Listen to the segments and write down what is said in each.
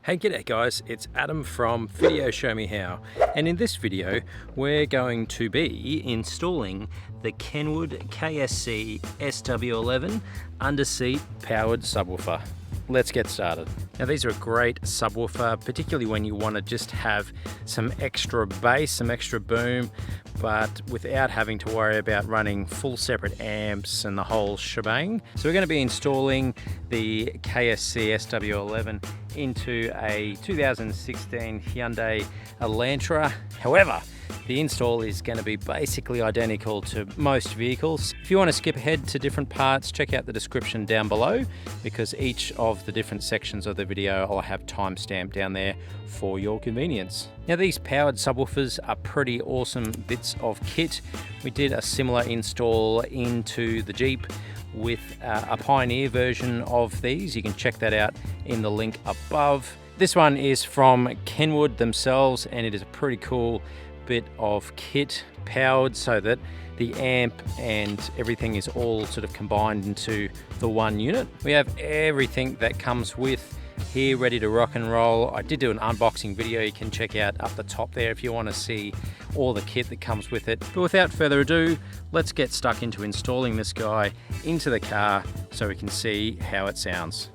Hey, g'day guys, it's Adam from VideoShowMeHow, and in this video we're going to be installing the Kenwood KSC-SW11 Underseat powered subwoofer. Let's get started. Now these are a great subwoofer, particularly when you want to just have some extra bass, some extra boom, but without having to worry about running full separate amps and the whole shebang. So we're going to be installing the KSC-SW11 into a 2016 Hyundai Elantra. However, the install is going to be basically identical to most vehicles. If you want to skip ahead to different parts, check out the description down below, because each of the different sections of the video I'll have timestamped down there for your convenience. Now these powered subwoofers are pretty awesome bits of kit. We did a similar install into the Jeep with a Pioneer version of these. You can check that out in the link above. This one is from Kenwood themselves, and it is a pretty cool bit of kit, powered so that the amp and everything is all sort of combined into the one unit. We have everything that comes with here ready to rock and roll. I did do an unboxing video you can check out up the top there if you want to see all the kit that comes with it. But without further ado, let's get stuck into installing this guy into the car so we can see how it sounds.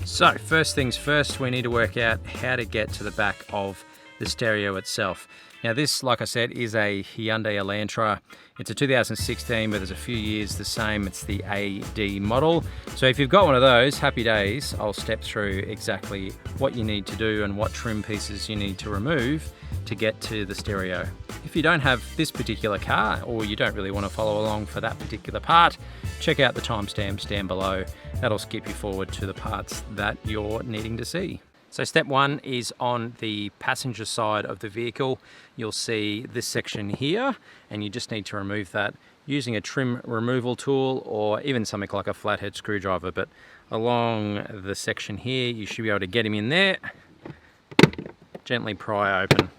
So first things first, we need to work out how to get to the back of the stereo itself. Now this, like I said, is a Hyundai Elantra. It's a 2016, but there's a few years the same. It's the AD model. So if you've got one of those, happy days. I'll step through exactly what you need to do and what trim pieces you need to remove to get to the stereo. If you don't have this particular car, or you don't really want to follow along for that particular part, check out the timestamps down below. That'll skip you forward to the parts that you're needing to see. So step one is on the passenger side of the vehicle. You'll see this section here, and you just need to remove that using a trim removal tool or even something like a flathead screwdriver. But along the section here, you should be able to get him in there. Gently pry open,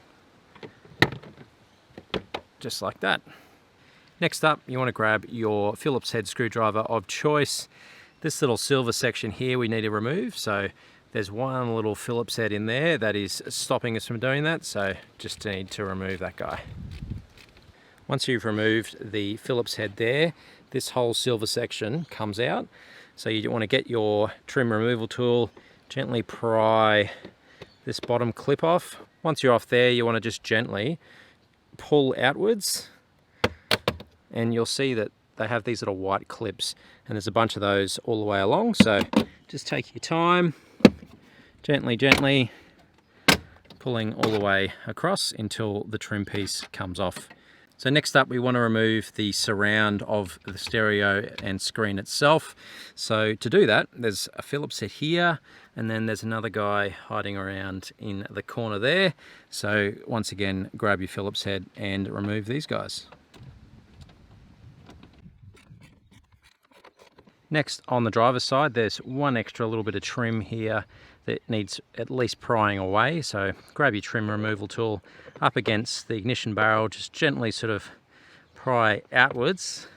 just like that. Next up, you want to grab your Phillips head screwdriver of choice. This little silver section here we need to remove. So there's one little Phillips head in there that is stopping us from doing that, so just need to remove that guy. Once you've removed the Phillips head there, this whole silver section comes out. So you want to get your trim removal tool, gently pry this bottom clip off. Once you're off there, you want to just gently pull outwards, and you'll see that they have these little white clips, and there's a bunch of those all the way along. So just take your time, gently pulling all the way across until the trim piece comes off. So next up, we want to remove the surround of the stereo and screen itself. So to do that, there's a Phillips head here, and then there's another guy hiding around in the corner there. So once again, grab your Phillips head and remove these guys. Next, on the driver's side, there's one extra little bit of trim here that needs at least prying away. So grab your trim removal tool up against the ignition barrel, just gently sort of pry outwards,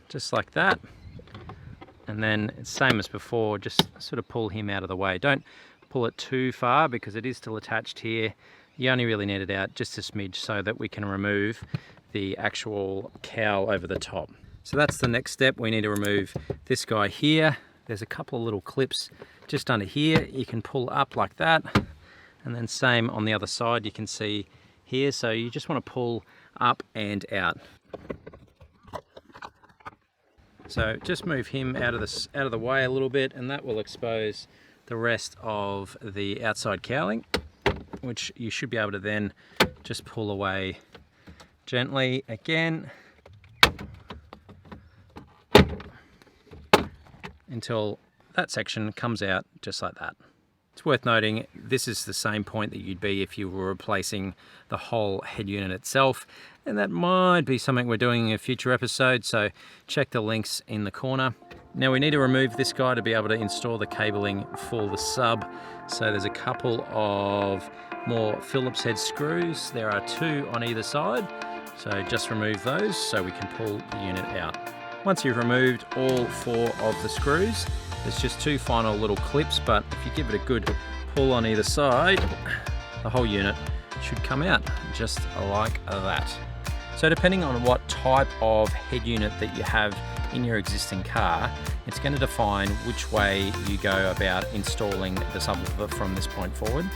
just like that. And then it's same as before, just sort of pull him out of the way. Don't pull it too far because it is still attached here. You only really need it out just a smidge so that we can remove the actual cowl over the top. So that's the next step. We need to remove this guy here. There's a couple of little clips just under here. You can pull up like that, and then same on the other side, you can see here. So you just want to pull up and out. So just move him out of the way a little bit, and that will expose the rest of the outside cowling, which you should be able to then just pull away gently again until that section comes out just like that. It's worth noting, this is the same point that you'd be if you were replacing the whole head unit itself, and that might be something we're doing in a future episode, so check the links in the corner. Now we need to remove this guy to be able to install the cabling for the sub. So there's a couple of more Phillips head screws. There are two on either side, so just remove those so we can pull the unit out. Once you've removed all four of the screws, There's just two final little clips, but if you give it a good pull on either side, the whole unit should come out just like that. So depending on what type of head unit that you have in your existing car, it's going to define which way you go about installing the subwoofer from this point forward.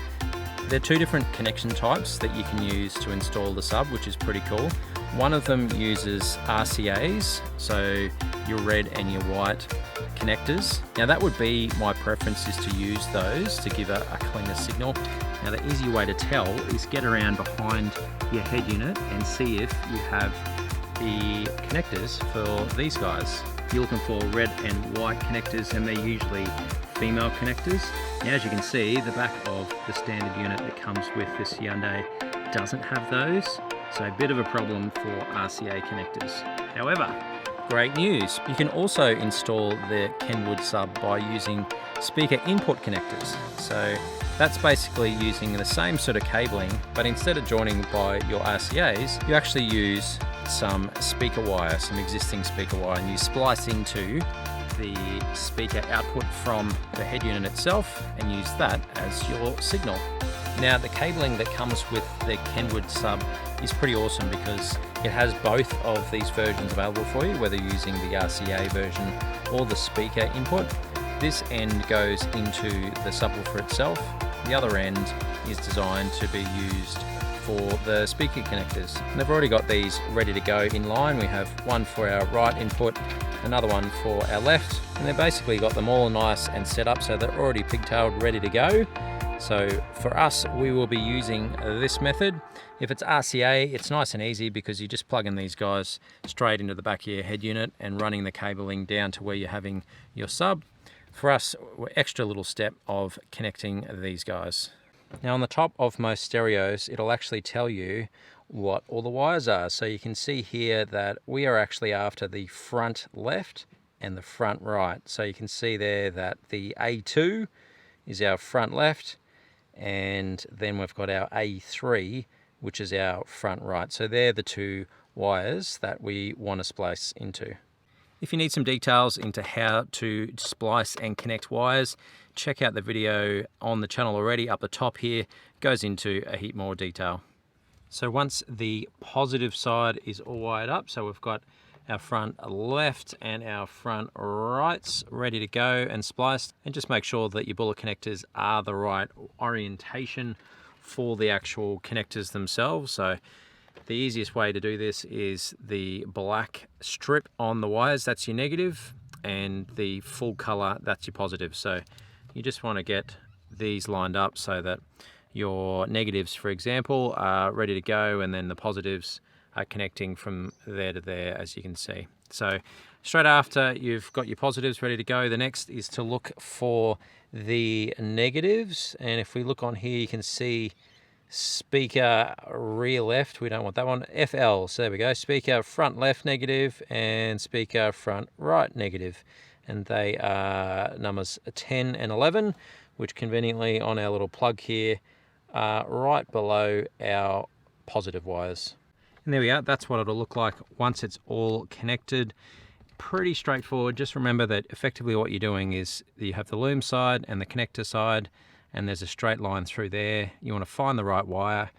There are two different connection types that you can use to install the sub, which is pretty cool. One of them uses RCAs, so your red and your white connectors. Now that would be my preference, is to use those to give a cleaner signal. Now the easy way to tell is get around behind your head unit and see if you have the connectors for these guys. You're looking for red and white connectors, and they're usually female connectors. Now as you can see, the back of the standard unit that comes with this Hyundai doesn't have those, so a bit of a problem for RCA connectors. However, great news, you can also install the Kenwood sub by using speaker input connectors. So that's basically using the same sort of cabling, but instead of joining by your RCAs, you actually use some speaker wire, some existing speaker wire, and you splice into the speaker output from the head unit itself and use that as your signal. Now the cabling that comes with the Kenwood sub is pretty awesome because it has both of these versions available for you, whether you're using the RCA version or the speaker input. This end goes into the subwoofer itself. The other end is designed to be used for the speaker connectors. And they've already got these ready to go in line. We have one for our right input, another one for our left, and they've basically got them all nice and set up so they're already pigtailed, ready to go. So for us, we will be using this method. If it's RCA, it's nice and easy because you just plug in these guys straight into the back of your head unit and running the cabling down to where you're having your sub. For us, extra little step of connecting these guys. Now on the top of most stereos, it'll actually tell you what all the wires are. So you can see here that we are actually after the front left and the front right. So you can see there that the A2 is our front left, and then we've got our A3, which is our front right. So they're the two wires that we want to splice into. If you need some details into how to splice and connect wires, check out the video on the channel already up the top here. It goes into a heap more detail. So once the positive side is all wired up, so we've got our front left and our front rights ready to go and spliced, and just make sure that your bullet connectors are the right orientation for the actual connectors themselves. So the easiest way to do this is the black strip on the wires, that's your negative, and the full color, that's your positive. So you just want to get these lined up so that your negatives, for example, are ready to go, and then the positives are connecting from there to there, as you can see. So straight after you've got your positives ready to go, the next is to look for the negatives. And if we look on here, you can see speaker rear left, we don't want that one, FL, so there we go, speaker front left negative and speaker front right negative, and they are numbers 10 and 11, which conveniently on our little plug here are right below our positive wires. And there we are, that's what it'll look like once it's all connected. Pretty straightforward. Just remember that effectively what you're doing is you have the loom side and the connector side, and there's a straight line through there. You want to find the right wire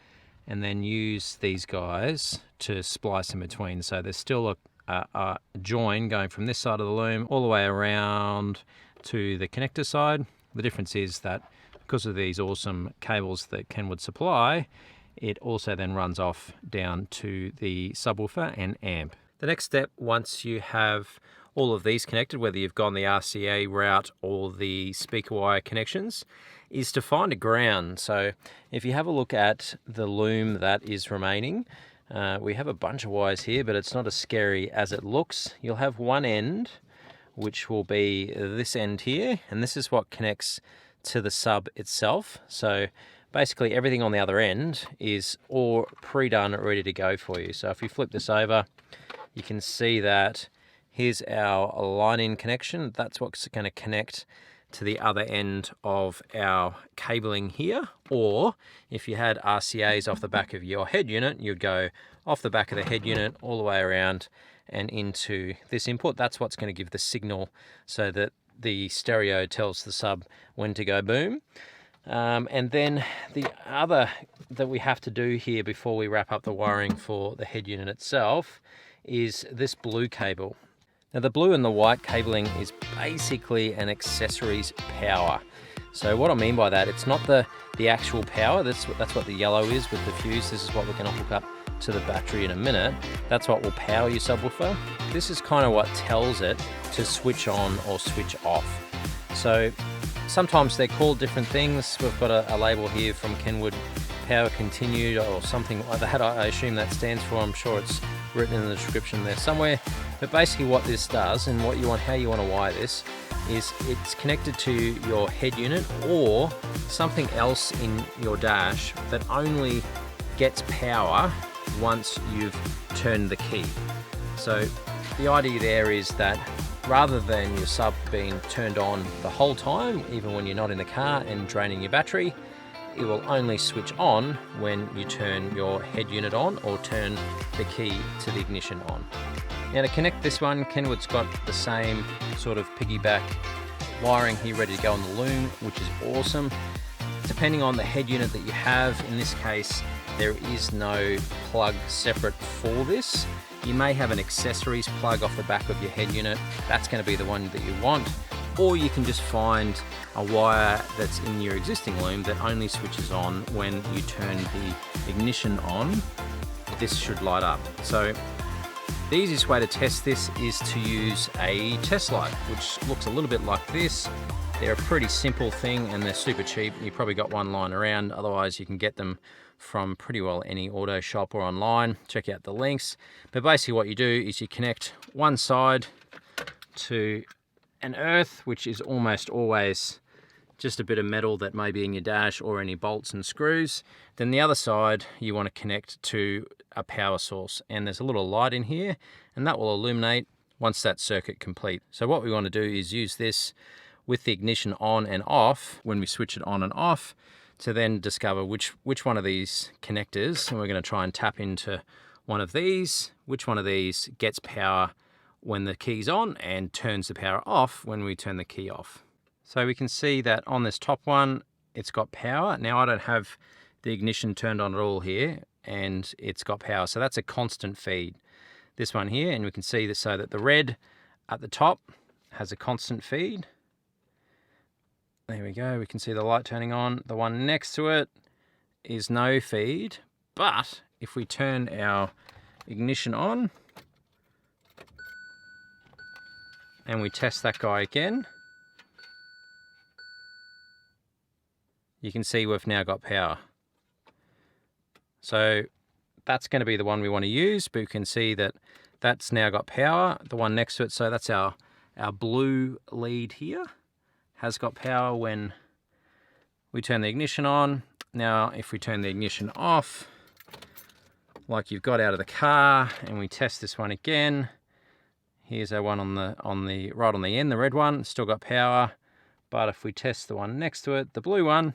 and then use these guys to splice in between. So there's still a join going from this side of the loom all the way around to the connector side. The difference is that because of these awesome cables that Kenwood supply, it also then runs off down to the subwoofer and amp. The next step, once you have all of these connected, whether you've gone the RCA route or the speaker wire connections, is to find a ground. So if you have a look at the loom that is remaining, we have a bunch of wires here, but it's not as scary as it looks. You'll have one end, which will be this end here, and this is what connects to the sub itself. So basically everything on the other end is all pre-done, ready to go for you. So if you flip this over, you can see that here's our line-in connection. That's what's going to connect to the other end of our cabling here. Or if you had RCAs off the back of your head unit, you'd go off the back of the head unit all the way around and into this input. That's what's going to give the signal so that the stereo tells the sub when to go boom. And then the other that we have to do here before we wrap up the wiring for the head unit itself is this blue cable. Now the blue and the white cabling is basically an accessories power. So what I mean by that, it's not the actual power, that's what the yellow is with the fuse. This is what we're going to hook up to the battery in a minute. That's what will power your subwoofer. This is kind of what tells it to switch on or switch off. So sometimes they're called different things. We've got a label here from Kenwood, power continued or something like that. I assume that stands for, I'm sure it's written in the description there somewhere. But basically what this does and what you want, how you want to wire this is it's connected to your head unit or something else in your dash that only gets power once you've turned the key. So the idea there is that rather than your sub being turned on the whole time, even when you're not in the car and draining your battery, it will only switch on when you turn your head unit on or turn the key to the ignition on. Now to connect this one, Kenwood's got the same sort of piggyback wiring here ready to go on the loom, which is awesome. Depending on the head unit that you have, in this case, there is no plug separate for this. You may have an accessories plug off the back of your head unit. That's going to be the one that you want. Or you can just find a wire that's in your existing loom that only switches on when you turn the ignition on. This should light up. So the easiest way to test this is to use a test light, which looks a little bit like this. They're a pretty simple thing and they're super cheap. You probably got one lying around. Otherwise you can get them from pretty well any auto shop or online. Check out the links. But basically what you do is you connect one side to an earth, which is almost always just a bit of metal that may be in your dash or any bolts and screws. Then the other side you want to connect to a power source, and there's a little light in here and that will illuminate once that circuit complete. So what we want to do is use this with the ignition on and off when we switch it on and off to then discover which one of these connectors, and we're going to try and tap into one of these, which one of these gets power when the key's on and turns the power off when we turn the key off. So we can see that on this top one, it's got power. Now I don't have the ignition turned on at all here, and it's got power. So that's a constant feed. This one here, and we can see this so that the red at the top has a constant feed. There we go, we can see the light turning on. The one next to it is no feed, but if we turn our ignition on and we test that guy again, you can see we've now got power. So that's going to be the one we want to use, but you can see that that's now got power. The one next to it, so that's our blue lead here, has got power when we turn the ignition on. Now if we turn the ignition off, like you've got out of the car, and we test this one again, here's our one right on the end, the red one, still got power. But if we test the one next to it, the blue one,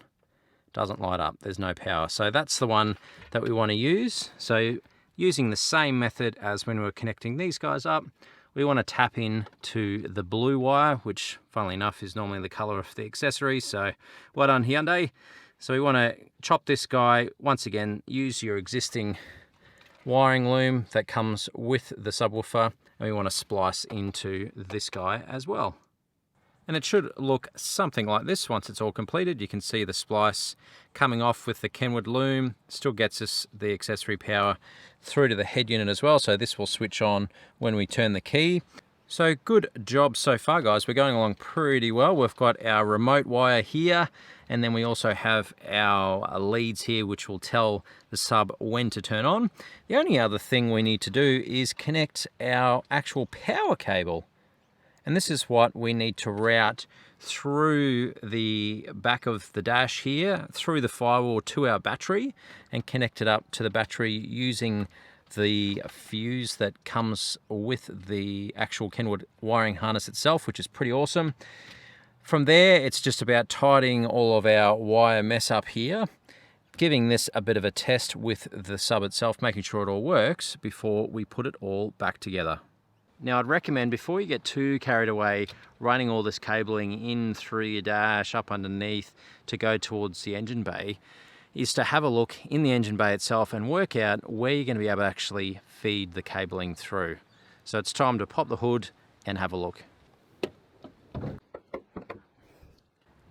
doesn't light up, there's no power. So that's the one that we want to use. So using the same method as when we were connecting these guys up, we want to tap in to the blue wire, which funnily enough is normally the color of the accessory. So well done, Hyundai. So we want to chop this guy. Once again, use your existing wiring loom that comes with the subwoofer, and we want to splice into this guy as well. And it should look something like this once it's all completed. You can see the splice coming off with the Kenwood loom. Still gets us the accessory power through to the head unit as well. So this will switch on when we turn the key. So good job so far, guys. We're going along pretty well. We've got our remote wire here, and then we also have our leads here, which will tell the sub when to turn on. The only other thing we need to do is connect our actual power cable. And this is what we need to route through the back of the dash here, through the firewall to our battery, and connect it up to the battery using the fuse that comes with the actual Kenwood wiring harness itself, which is pretty awesome. From there, it's just about tidying all of our wire mess up here, giving this a bit of a test with the sub itself, making sure it all works before we put it all back together. Now I'd recommend before you get too carried away running all this cabling in through your dash, up underneath to go towards the engine bay, is to have a look in the engine bay itself and work out where you're going to be able to actually feed the cabling through. So it's time to pop the hood and have a look.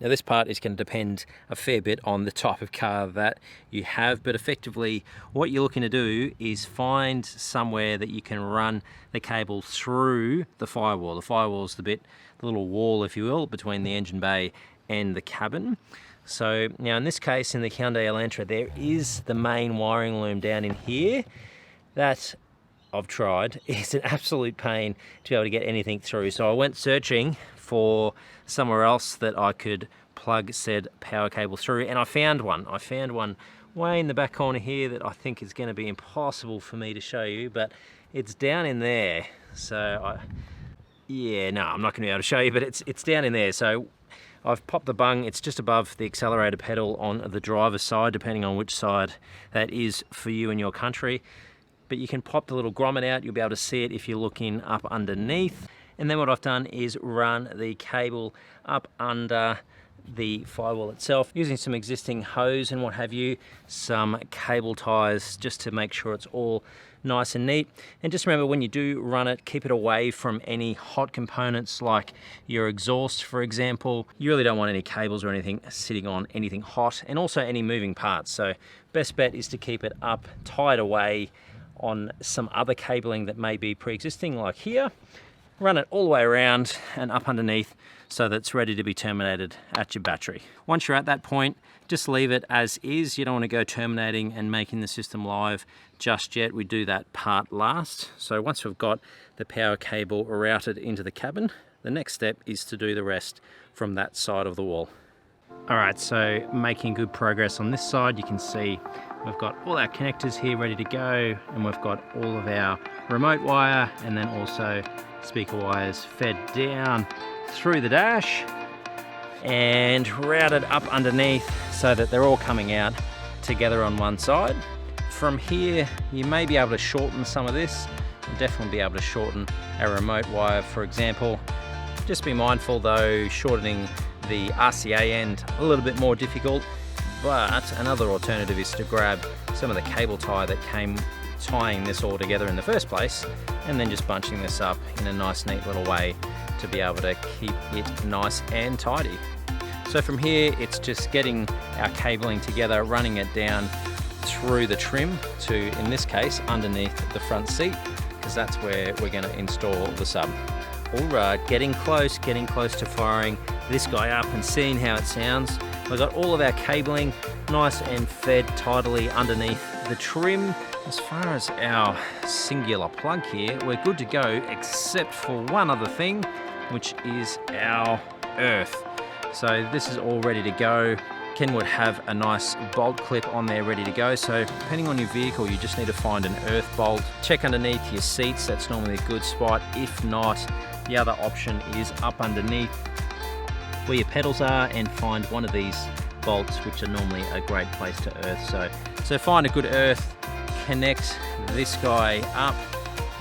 Now this part is going to depend a fair bit on the type of car that you have, but effectively what you're looking to do is find somewhere that you can run the cable through the firewall. The firewall is the little wall, if you will, between the engine bay and the cabin. So now in this case, in the Hyundai Elantra, there is the main wiring loom down in here that I've tried. It's an absolute pain to be able to get anything through. So I went searching for somewhere else that I could plug said power cable through, and I found one. I found one way in the back corner here that I think is going to be impossible for me to show you, but it's down in there. So yeah, no, I'm not going to be able to show you, but it's down in there. So I've popped the bung. It's just above the accelerator pedal on the driver's side, depending on which side that is for you in your country. But you can pop the little grommet out. You'll be able to see it if you're looking up underneath. And then what I've done is run the cable up under the firewall itself using some existing hose and what have you, some cable ties just to make sure it's all nice and neat. And just remember, when you do run it, keep it away from any hot components like your exhaust, for example. You really don't want any cables or anything sitting on anything hot, and also any moving parts. So best bet is to keep it up, tied away on some other cabling that may be pre-existing, like here. Run it all the way around and up underneath so that it's ready to be terminated at your battery. Once you're at that point, just leave it as is. You don't want to go terminating and making the system live just yet. We do that part last. So once we've got the power cable routed into the cabin, the next step is to do the rest from that side of the wall. All right, so making good progress on this side. You can see we've got all our connectors here ready to go, and we've got all of our remote wire and then also speaker wires fed down through the dash and routed up underneath so that they're all coming out together on one side. From here, you may be able to shorten some of this. You'll definitely be able to shorten our remote wire, for example. Just be mindful though, shortening the RCA end a little bit more difficult, but another alternative is to grab some of the cable tie that came tying this all together in the first place, and then just bunching this up in a nice neat little way to be able to keep it nice and tidy. So from here, it's just getting our cabling together, running it down through the trim to, in this case, underneath the front seat, because that's where we're going to install the sub. All right, getting close to firing this guy up and seeing how it sounds. We've got all of our cabling nice and fed tidily underneath the trim. As far as our singular plug here, we're good to go, except for one other thing, which is our earth. So this is all ready to go. Kenwood have a nice bolt clip on there ready to go. So depending on your vehicle, you just need to find an earth bolt. Check underneath your seats, that's normally a good spot. If not, the other option is up underneath where your pedals are, and find one of these bolts, which are normally a great place to earth. So find a good earth, connect this guy up.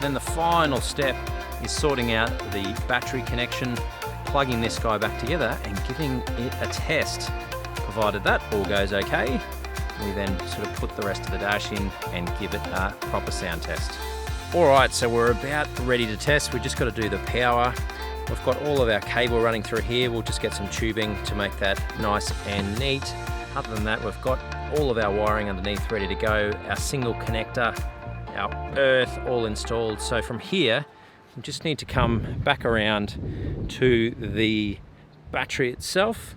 Then the final step is sorting out the battery connection, plugging this guy back together and giving it a test. Provided that all goes okay, we then sort of put the rest of the dash in and give it a proper sound test. All right, so we're about ready to test. We've just got to do the power. We've got all of our cable running through here. We'll just get some tubing to make that nice and neat. Other than that, we've got all of our wiring underneath ready to go. Our single connector, our earth all installed. So from here, we just need to come back around to the battery itself.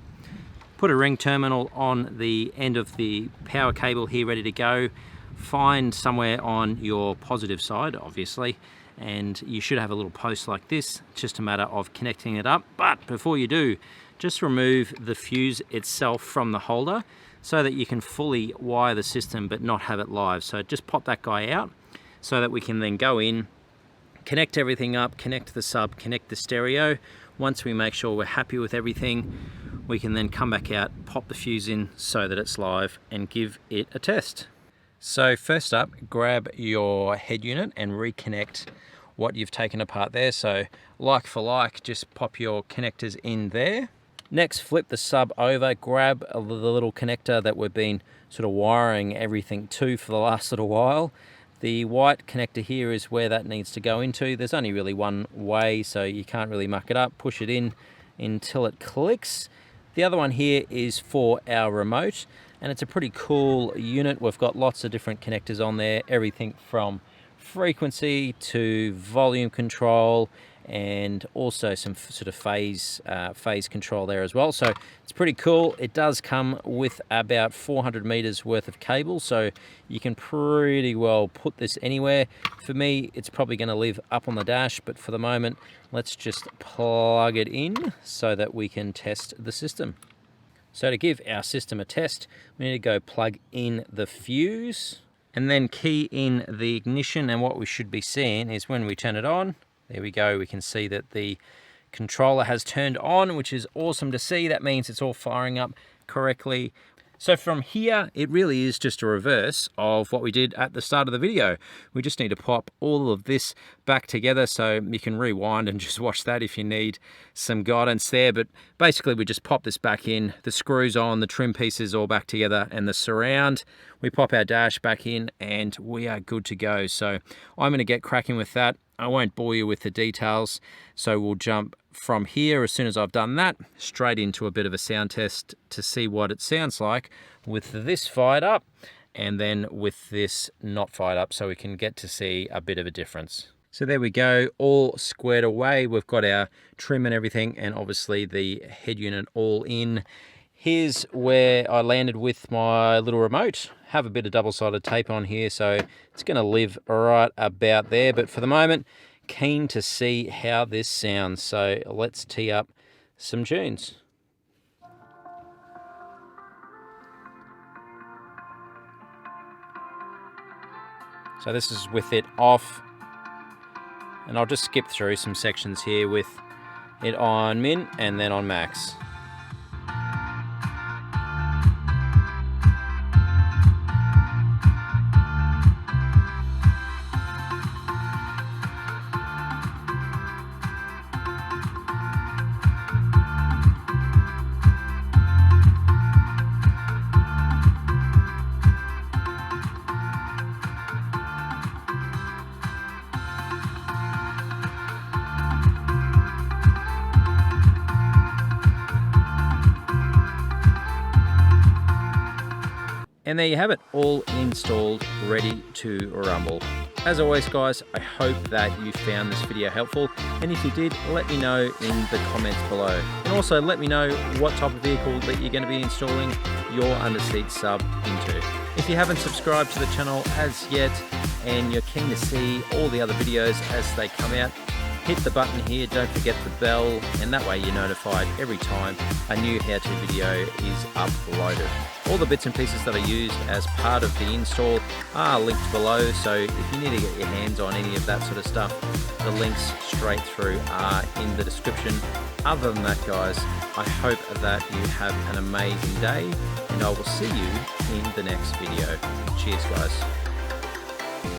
Put a ring terminal on the end of the power cable here ready to go. Find somewhere on your positive side, obviously, and you should have a little post like this. It's just a matter of connecting it up. But before you do, just remove the fuse itself from the holder so that you can fully wire the system but not have it live. So just pop that guy out so that we can then go in, connect everything up, connect the sub, connect the stereo. Once we make sure we're happy with everything, we can then come back out, pop the fuse in so that it's live, and give it a test. So first up, grab your head unit and reconnect what you've taken apart there. So like for like, just pop your connectors in there. Next, flip the sub over, grab the little connector that we've been sort of wiring everything to for the last little while. The white connector here is where that needs to go into. There's only really one way, so you can't really muck it up. Push it in until it clicks. The other one here is for our remote, and it's a pretty cool unit. We've got lots of different connectors on there, everything from frequency to volume control, and also some sort of phase control there as well. So it's pretty cool. It does come with about 400 meters worth of cable, so you can pretty well put this anywhere. For me, it's probably going to live up on the dash, but for the moment, let's just plug it in so that we can test the system. So to give our system a test, we need to go plug in the fuse and then key in the ignition. And what we should be seeing is when we turn it on, there we go, we can see that the controller has turned on, which is awesome to see. That means it's all firing up correctly. So from here, it really is just a reverse of what we did at the start of the video. We just need to pop all of this back together, so you can rewind and just watch that if you need some guidance there. But basically, we just pop this back in, the screws on, the trim pieces all back together, and the surround. We pop our dash back in, and we are good to go. So I'm going to get cracking with that. I won't bore you with the details, so we'll jump from here as soon as I've done that straight into a bit of a sound test to see what it sounds like with this fired up and then with this not fired up, so we can get to see a bit of a difference. So there we go, all squared away. We've got our trim and everything, and obviously the head unit all in. Here's where I landed with my little remote. Have a bit of double-sided tape on here, so it's going to live right about there. But for the moment, keen to see how this sounds. So let's tee up some tunes. So this is with it off. And I'll just skip through some sections here with it on min and then on max. And there you have it, all installed, ready to rumble. As always guys, I hope that you found this video helpful, and if you did, let me know in the comments below. And also let me know what type of vehicle that you're going to be installing your Underseat sub into. If you haven't subscribed to the channel as yet, and you're keen to see all the other videos as they come out, hit the button here, don't forget the bell, and that way you're notified every time a new how-to video is uploaded. All the bits and pieces that I used as part of the install are linked below, so if you need to get your hands on any of that sort of stuff, the links straight through are in the description. Other than that guys, I hope that you have an amazing day, and I will see you in the next video. Cheers guys.